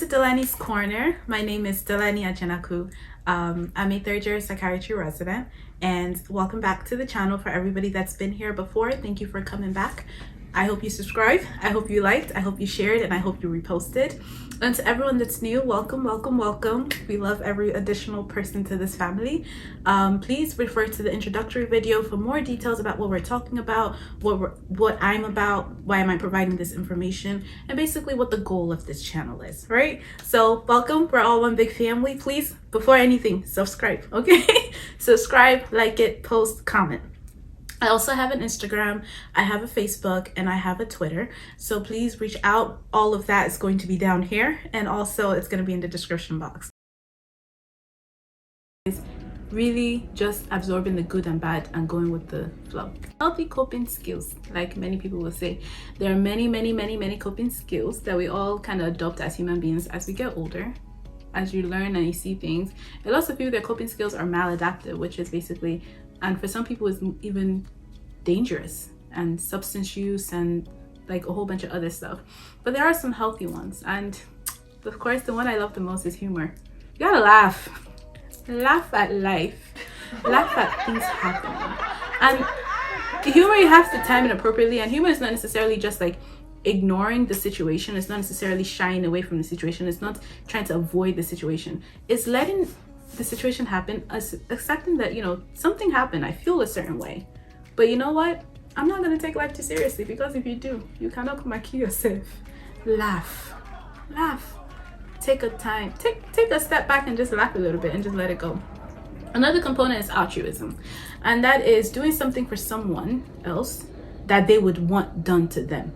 Dolani's Corner. My name is Dolani Ajanaku. I'm a third-year psychiatry resident, and welcome back to the channel. For everybody that's been here before, thank you for coming back. I hope you subscribed, I hope you liked, I hope you shared, and I hope you reposted. And to everyone that's new, welcome, welcome, welcome. We love every additional person to this family. Please refer to the introductory video for more details about what we're talking about, what I'm about, why am I providing this information, and basically what the goal of this channel is, right? So welcome, we're all one big family. Please, before anything, subscribe, okay? Subscribe, like it, post, comment. I also have an Instagram, I have a Facebook, and I have a Twitter. So please reach out. All of that is going to be down here, and also it's going to be in the description box. Really just absorbing the good and bad and going with the flow. Healthy coping skills, like many people will say. There are many coping skills that we all kind of adopt as human beings as we get older. As you learn and you see things, and lots of people, their coping skills are maladaptive, which is basically, and for some people it's even dangerous, and substance use and like a whole bunch of other stuff. But there are some healthy ones, and of course the one I love the most is humor. You gotta laugh at life, laugh at things happening, and humor, you have to time it appropriately. And humor is not necessarily just like ignoring the situation, it's not necessarily shying away from the situation, it's not trying to avoid the situation, it's letting the situation happen, accepting that, you know, something happened, I feel a certain way, but you know what, I'm not going to take life too seriously, because if you do, you cannot come and kill yourself. Laugh, take a time, take a step back and just laugh a little bit and just let it go. Another component is altruism, and that is doing something for someone else that they would want done to them.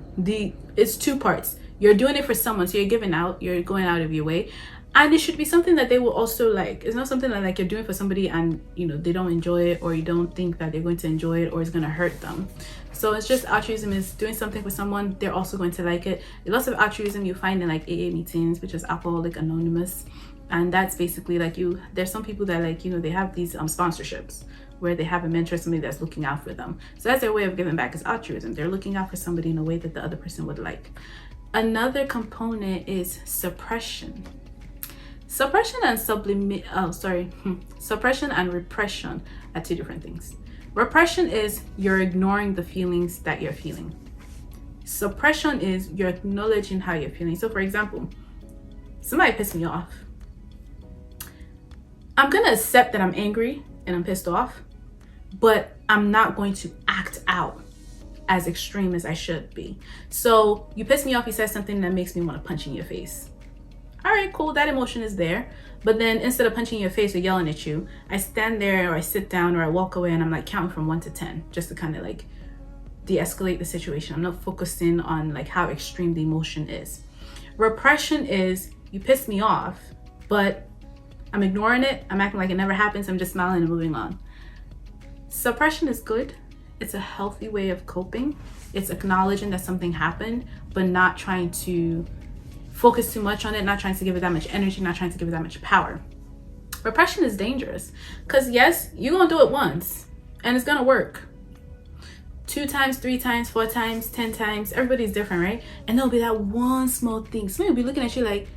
It's two parts. You're doing it for someone, so you're giving out, you're going out of your way, and it should be something that they will also like. It's not something that like you're doing for somebody and you know they don't enjoy it, or you don't think that they're going to enjoy it, or it's going to hurt them. So it's just altruism is doing something for someone, they're also going to like it. Lots of altruism you find in like AA meetings, which is Alcoholic Anonymous, and that's basically like there's some people that like, you know, they have these sponsorships where they have a mentor, somebody that's looking out for them. So that's their way of giving back, is altruism. They're looking out for somebody in a way that the other person would like. Another component is suppression. Suppression and suppression and repression are two different things. Repression is you're ignoring the feelings that you're feeling. Suppression is you're acknowledging how you're feeling. So for example, somebody pissed me off. I'm gonna accept that I'm angry and I'm pissed off, but I'm not going to act out as extreme as I should be. So you piss me off, you said something that makes me want to punch in your face. All right, cool, that emotion is there. But then instead of punching your face or yelling at you, I stand there or I sit down or I walk away and I'm like counting from 1 to 10 just to kind of like de-escalate the situation. I'm not focusing on like how extreme the emotion is. Repression is you piss me off, but I'm ignoring it, I'm acting like it never happens, I'm just smiling and moving on. Suppression is good. It's a healthy way of coping. It's acknowledging that something happened, but not trying to focus too much on it, not trying to give it that much energy, not trying to give it that much power. Repression is dangerous, because yes, you're gonna do it once and it's gonna work 2 times, 3 times, 4 times, 10 times. Everybody's different, right? And there'll be that one small thing. Somebody will be looking at you like,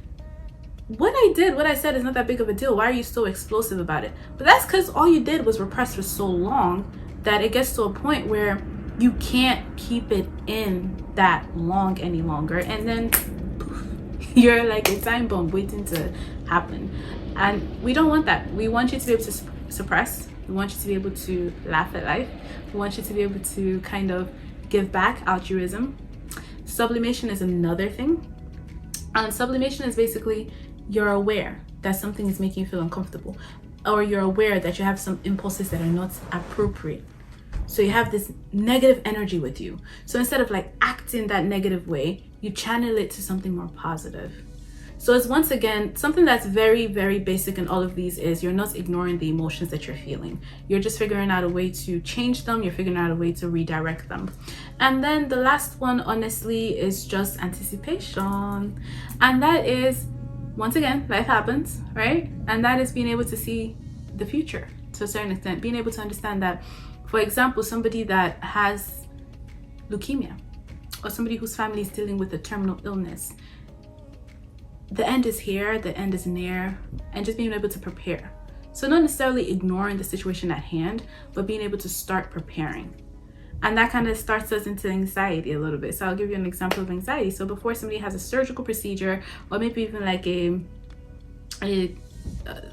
what I said is not that big of a deal, why are you so explosive about it? But that's because all you did was repress for so long that it gets to a point where you can't keep it in that long any longer, and then poof, you're like a time bomb waiting to happen. And we don't want that. We want you to be able to suppress, we want you to be able to laugh at life, we want you to be able to kind of give back, altruism. Sublimation is another thing, and sublimation is basically you're aware that something is making you feel uncomfortable, or you're aware that you have some impulses that are not appropriate. So you have this negative energy with you. So instead of like acting that negative way, you channel it to something more positive. So it's once again something that's very basic in all of these is you're not ignoring the emotions that you're feeling. You're just figuring out a way to change them. You're figuring out a way to redirect them. And then the last one, honestly, is just anticipation. And that is, once again, life happens, right? And that is being able to see the future to a certain extent, being able to understand that, for example, somebody that has leukemia or somebody whose family is dealing with a terminal illness, the end is here, the end is near, and just being able to prepare. So not necessarily ignoring the situation at hand, but being able to start preparing. And that kind of starts us into anxiety a little bit. So I'll give you an example of anxiety. So before somebody has a surgical procedure, or maybe even like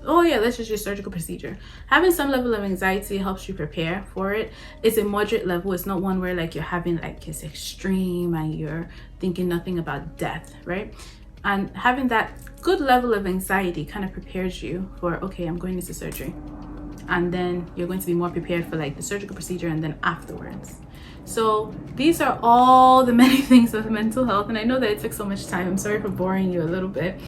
let's just use surgical procedure. Having some level of anxiety helps you prepare for it. It's a moderate level. It's not one where like you're having like it's extreme and you're thinking nothing about death, right? And having that good level of anxiety kind of prepares you for, okay, I'm going into surgery. And then you're going to be more prepared for like the surgical procedure and then afterwards. So these are all the many things of mental health. And I know that it took so much time. I'm sorry for boring you a little bit.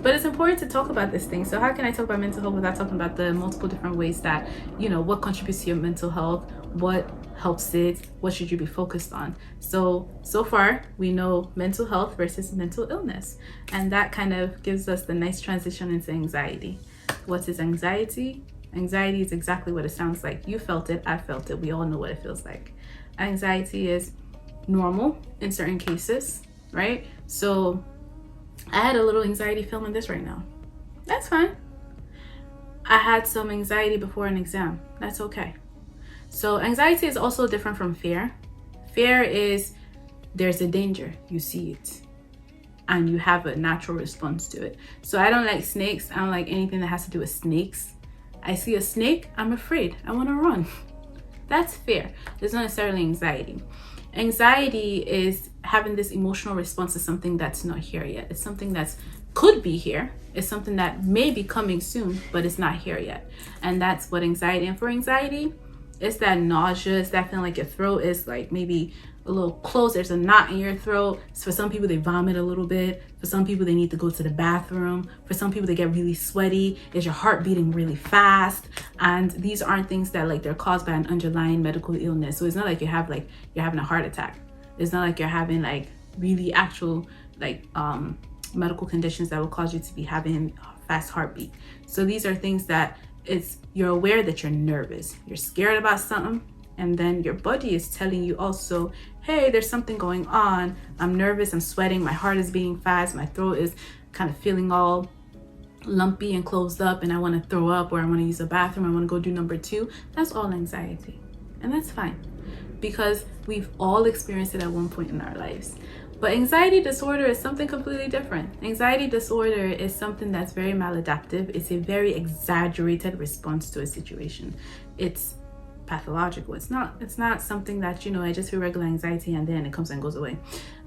But it's important to talk about this thing. So how can I talk about mental health without talking about the multiple different ways that, you know, what contributes to your mental health, what helps it, what should you be focused on? So far we know mental health versus mental illness. And that kind of gives us the nice transition into anxiety. What is anxiety? Anxiety is exactly what it sounds like. You felt it, I felt it, we all know what it feels like. Anxiety is normal in certain cases, right? So I had a little anxiety filming this right now. That's fine. I had some anxiety before an exam. That's okay. So anxiety is also different from fear. Fear is there's a danger, you see it, and you have a natural response to it. So I don't like snakes. I don't like anything that has to do with snakes. I see a snake, I'm afraid. I want to run. That's fear. It's not necessarily anxiety. Anxiety is having this emotional response to something that's not here yet. It's something that could be here. It's something that may be coming soon, but it's not here yet. And that's what anxiety. And for anxiety, it's that nausea, it's that feeling like your throat is like maybe a little close. There's a knot in your throat. So for some people, they vomit a little bit. For some people, they need to go to the bathroom. For some people, they get really sweaty. Is your heart beating really fast? And these aren't things that like they're caused by an underlying medical illness. So it's not like you're having a heart attack. It's not like you're having like really actual like medical conditions that will cause you to be having a fast heartbeat. So these are things that you're aware that you're nervous. You're scared about something. And then your body is telling you also, hey, there's something going on. I'm nervous, I'm sweating, my heart is beating fast, my throat is kind of feeling all lumpy and closed up, and I want to throw up, or I want to use a bathroom, I want to go do number 2. That's all anxiety. And that's fine, because we've all experienced it at one point in our lives. But anxiety disorder is something completely different. Anxiety disorder is something that's very maladaptive. It's a very exaggerated response to a situation. It's pathological. It's not something that, you know, I just feel regular anxiety and then it comes and goes away.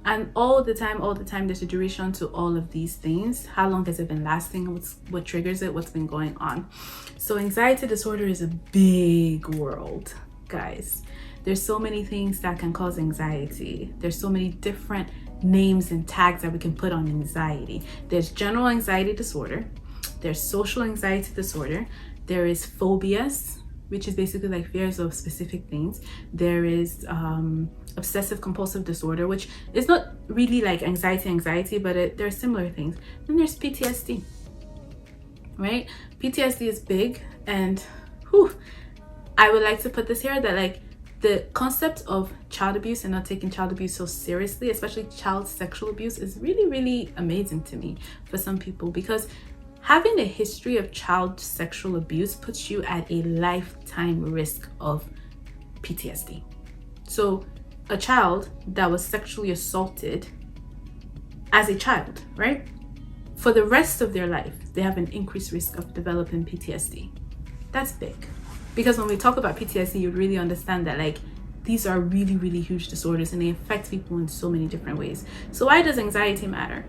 And all the time there's a duration to all of these things. How long has it been lasting? What triggers it? What's been going on? So anxiety disorder is a big world, guys. There's so many things that can cause anxiety. There's so many different names and tags that we can put on anxiety. There's general anxiety disorder. There's social anxiety disorder. There is phobias, which is basically like fears of specific things. There is obsessive compulsive disorder, which is not really like anxiety, but there are similar things. Then there's PTSD, right? PTSD is big, and I would like to put this here that like the concept of child abuse and not taking child abuse so seriously, especially child sexual abuse, is really, really amazing to me for some people, because having a history of child sexual abuse puts you at a lifetime risk of PTSD. So a child that was sexually assaulted as a child, right? For the rest of their life, they have an increased risk of developing PTSD. That's big. Because when we talk about PTSD, you really understand that like these are really, really huge disorders and they affect people in so many different ways. So why does anxiety matter?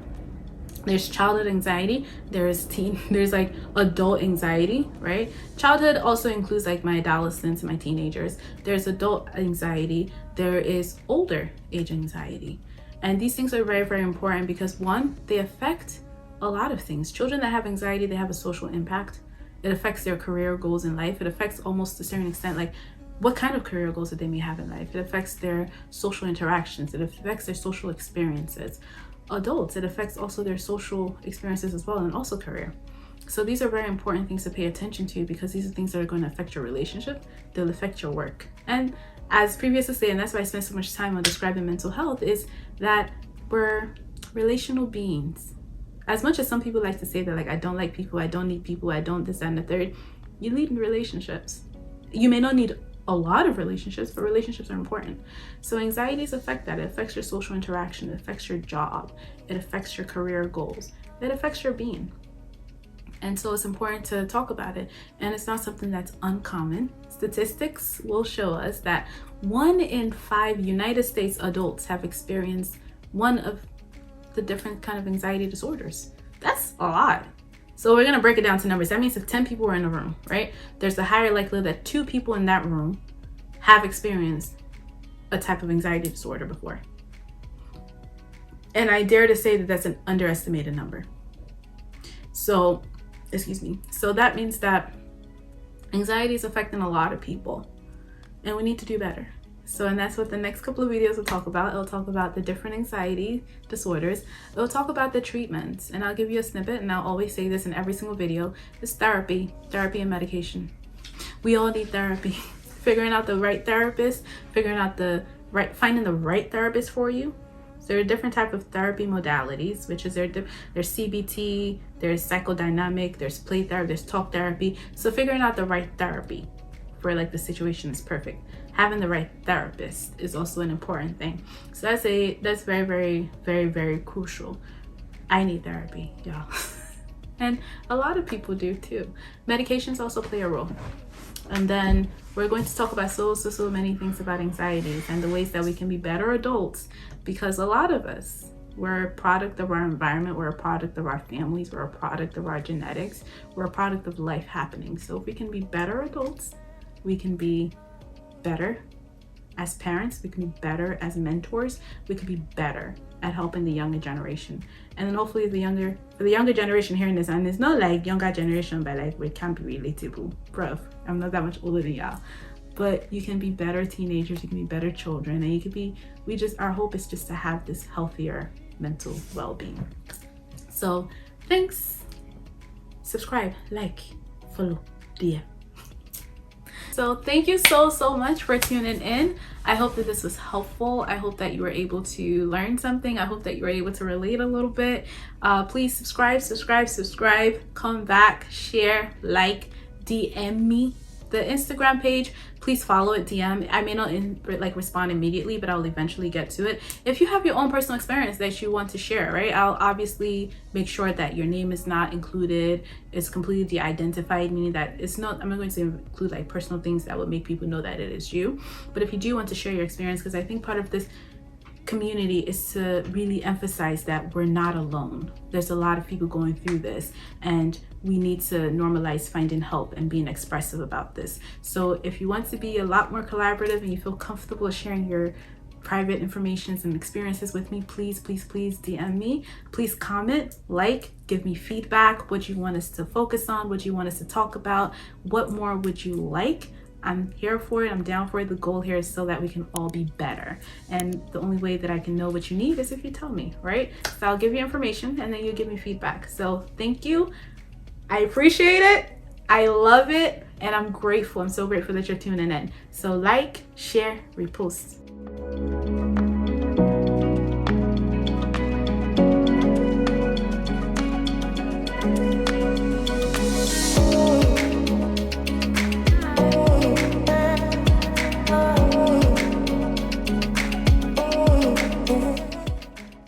There's childhood anxiety, there's like adult anxiety, right? Childhood also includes like my adolescents and my teenagers. There's adult anxiety, there is older age anxiety. And these things are very, very important because one, they affect a lot of things. Children that have anxiety, they have a social impact. It affects their career goals in life. It affects almost to a certain extent, like what kind of career goals that they may have in life. It affects their social interactions. It affects their social experiences. Adults, it affects also their social experiences as well, and also career. So these are very important things to pay attention to, because these are things that are going to affect your relationship. They'll affect your work. And as previously said, and that's why I spent so much time on describing mental health, is that we're relational beings. As much as some people like to say that, like, I don't like people, I don't need people, I don't this, that, and the third, you need relationships. You may not need a lot of relationships, but relationships are important. So anxieties affect that. It affects your social interaction, it affects your job, it affects your career goals, it affects your being. And so it's important to talk about it. And it's not something that's uncommon. Statistics will show us that 1 in 5 United States adults have experienced one of the different kind of anxiety disorders. That's a lot. So we're gonna break it down to numbers. That means if 10 people were in a room, right? There's a higher likelihood that 2 people in that room have experienced a type of anxiety disorder before. And I dare to say that that's an underestimated number. So, excuse me. So that means that anxiety is affecting a lot of people and we need to do better. So, and that's what the next couple of videos will talk about. It'll talk about the different anxiety disorders. It'll talk about the treatments, and I'll give you a snippet, and I'll always say this in every single video. It's therapy and medication. We all need therapy. Figuring out the right therapist, finding the right therapist for you. So there are different types of therapy modalities, which is there's CBT, there's psychodynamic, there's play therapy, there's talk therapy. So figuring out the right therapy for like the situation is perfect. Having the right therapist is also an important thing. So that's very, very, very, very crucial. I need therapy, y'all. And a lot of people do too. Medications also play a role. And then we're going to talk about so many things about anxieties and the ways that we can be better adults, because a lot of us, we're a product of our environment, we're a product of our families, we're a product of our genetics, we're a product of life happening. So if we can be better adults, we can be better as parents, we can be better as mentors, we can be better at helping the younger generation. And then hopefully for the younger generation hearing this, and it's not like younger generation, but like we can't be relatable, bruv. I'm not that much older than y'all. But you can be better teenagers, you can be better children, and you could be, our hope is just to have this healthier mental well-being. So thanks, subscribe, like, follow, DM. So thank you so much for tuning in. I hope that this was helpful. I hope that you were able to learn something. I hope that you were able to relate a little bit. Please subscribe, come back, share, like, DM me. The Instagram page, please follow it, DM. I may not respond immediately, but I'll eventually get to it. If you have your own personal experience that you want to share, right? I'll obviously make sure that your name is not included. It's completely de-identified, meaning that it's not, I'm not going to include like personal things that would make people know that it is you. But if you do want to share your experience, because I think part of this community is to really emphasize that we're not alone. There's a lot of people going through this, and we need to normalize finding help and being expressive about this. So if you want to be a lot more collaborative and you feel comfortable sharing your private informations and experiences with me, please DM me. Please comment, like, give me feedback, what you want us to focus on, what you want us to talk about, what more would you like. I'm here for it. I'm down for it. The goal here is so that we can all be better. And the only way that I can know what you need is if you tell me, right? So I'll give you information and then you give me feedback. So thank you. I appreciate it. I love it. And I'm grateful. I'm so grateful that you're tuning in. So like, share, repost.